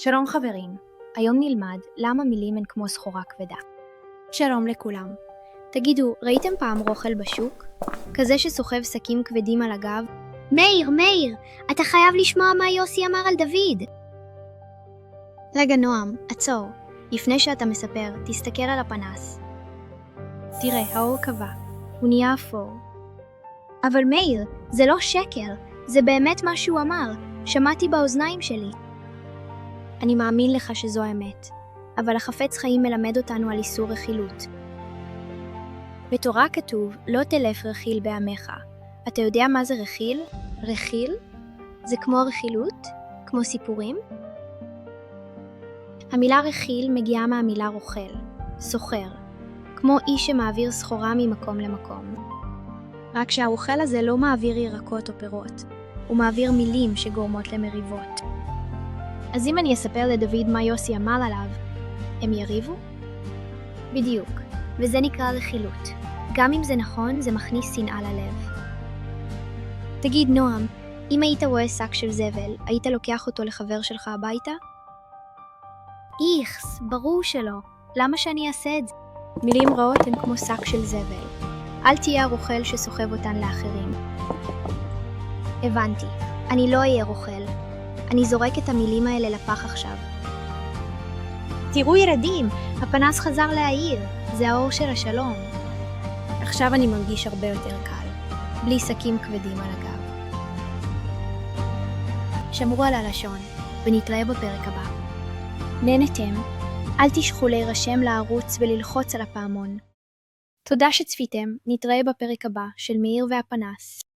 שלום חברים, היום נלמד למה מילים הן כמו סחורה כבדה. שלום לכולם. תגידו, ראיתם פעם רוכל בשוק? כזה שסוחב שקים כבדים על הגב? מאיר, אתה חייב לשמוע מה יוסי אמר על דוד. רגע נועם, עצור. לפני שאתה מספר, תסתכל על הפנס. תראה, האור קבע. הוא נהיה אפור. אבל מאיר, זה לא שקר, זה באמת מה שהוא אמר. שמעתי באוזניים שלי. אני מאמין לך שזו האמת, אבל החפץ חיים מלמד אותנו על איסור רכילות. בתורה כתוב, לא תלף רכיל בעמך. אתה יודע מה זה רכיל? רכיל? זה כמו רכילות? כמו סיפורים? המילה רכיל מגיעה מהמילה רוכל, סוחר, כמו איש שמעביר סחורה ממקום למקום. רק שהרוכל הזה לא מעביר ירקות או פירות, הוא מעביר מילים שגורמות למריבות. אז אם אני אספר לדוד מה יוסי אמר עליו, הם יריבו? בדיוק, וזה נקרא רכילות. גם אם זה נכון, זה מכניס שנאה ללב. תגיד נועם, אם היית רואה שק של זבל, היית לוקח אותו לחבר שלך הביתה? איכס, ברור שלא. למה שאני אעשה את זה? מילים רעות הן כמו שק של זבל. אל תהיה הרוכל שסוחב אותן לאחרים. הבנתי, אני לא אהיה רוכל. אני זורק את המילים האלה לפח עכשיו. תראו ילדים, הפנס חזר להאיר, זה האור של השלום. עכשיו אני מרגיש הרבה יותר קל, בלי שקים כבדים על הגב. שמרו על הלשון, ונתראה בפרק הבא. נהנתם? אל תשכחו להירשם לערוץ וללחוץ על הפעמון. תודה שצפיתם, נתראה בפרק הבא של מאיר והפנס.